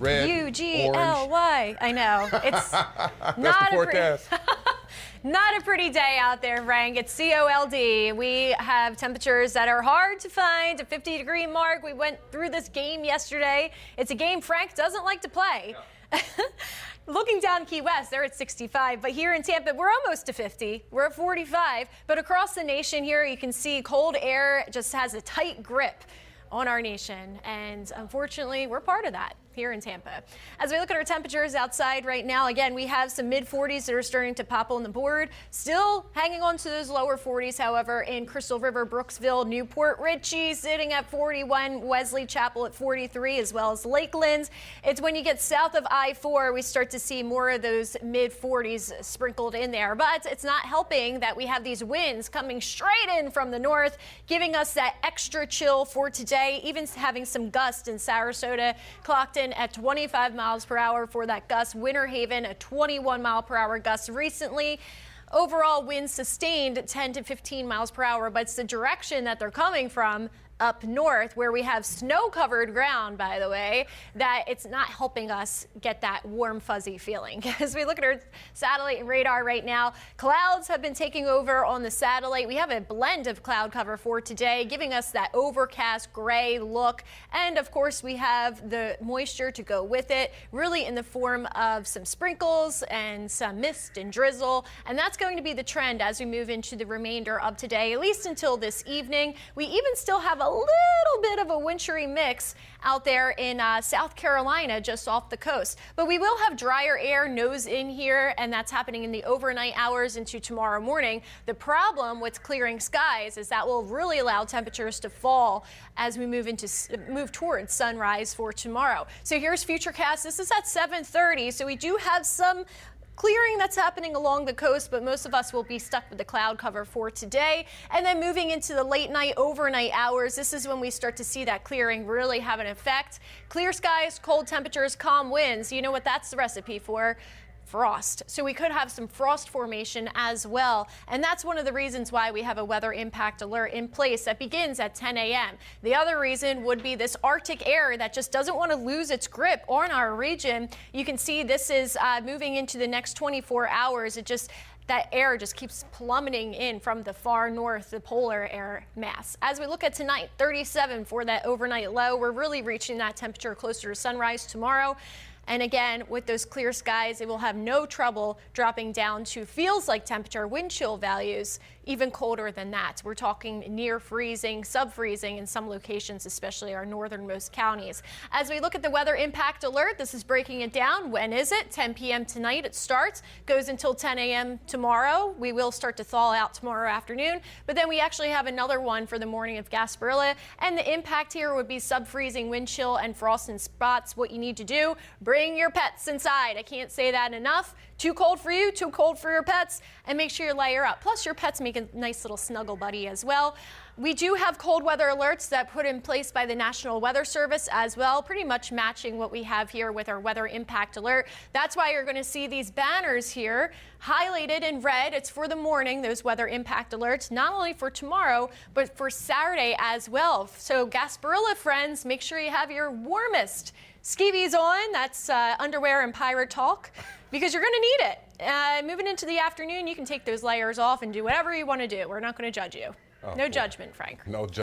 red, UGLY. I know. It's not a forecast. Not a pretty day out there, Frank. It's COLD. We have temperatures that are hard to find, a 50-degree mark. We went through this game yesterday. It's a game Frank doesn't like to play. Yeah. Looking down Key West, they're at 65, but here in Tampa, we're almost to 50. We're at 45, but across the nation here, you can see cold air just has a tight grip on our nation, and unfortunately, we're part of that here in Tampa. As we look at our temperatures outside right now, again, we have some mid-40s that are starting to pop on the board. Still hanging on to those lower 40s, however, in Crystal River, Brooksville, Newport Richey sitting at 41, Wesley Chapel at 43, as well as Lakeland. It's when you get south of I-4, we start to see more of those mid-40s sprinkled in there. But it's not helping that we have these winds coming straight in from the north, giving us that extra chill for today, even having some gusts in Sarasota clocked in at 25 miles per hour for that gust. Winter Haven, a 21 mile per hour gust recently. Overall winds sustained 10 to 15 miles per hour, but it's the direction that they're coming from up north, where we have snow-covered ground, by the way, that it's not helping us get that warm, fuzzy feeling. As we look at our satellite and radar right now, clouds have been taking over on the satellite. We have a blend of cloud cover for today, giving us that overcast gray look. And of course, we have the moisture to go with it, really in the form of some sprinkles and some mist and drizzle. And that's going to be the trend as we move into the remainder of today, at least until this evening. We even still have a little bit of a wintry mix out there in South Carolina, just off the coast. But we will have drier air nose in here, and that's happening in the overnight hours into tomorrow morning. The problem with clearing skies is that will really allow temperatures to fall as we move towards sunrise for tomorrow. So here's Futurecast. This is at 7:30, so we do have some clearing that's happening along the coast, but most of us will be stuck with the cloud cover for today. And then moving into the late night, overnight hours, this is when we start to see that clearing really have an effect. Clear skies, cold temperatures, calm winds. You know what that's the recipe for? Frost. So we could have some frost formation as well. And that's one of the reasons why we have a weather impact alert in place that begins at 10 a.m. The other reason would be this Arctic air that just doesn't want to lose its grip on our region. You can see this is moving into the next 24 hours. That air just keeps plummeting in from the far north, the polar air mass. As we look at tonight, 37 for that overnight low. We're really reaching that temperature closer to sunrise tomorrow. And again, with those clear skies, it will have no trouble dropping down to feels like temperature, wind chill values, even colder than that. We're talking near freezing, sub-freezing in some locations, especially our northernmost counties. As we look at the weather impact alert, this is breaking it down. When is it? 10 p.m. tonight it starts, goes until 10 a.m. tomorrow. We will start to thaw out tomorrow afternoon, but then we actually have another one for the morning of Gasparilla. And the impact here would be sub-freezing, wind chill, and frost in spots. What you need to do, bring your pets inside. I can't say that enough. Too cold for you, too cold for your pets, and make sure you layer up. Plus, your pets make a nice little snuggle buddy as well. We do have cold weather alerts that put in place by the National Weather Service as well, pretty much matching what we have here with our weather impact alert. That's why you're going to see these banners here highlighted in red. It's for the morning, those weather impact alerts, not only for tomorrow, but for Saturday as well. So Gasparilla friends, make sure you have your warmest skivvies on. That's underwear and pirate talk, because you're going to need it. Moving into the afternoon, you can take those layers off and do whatever you want to do. We're not going to judge you. No judgment, Frank. No judgment.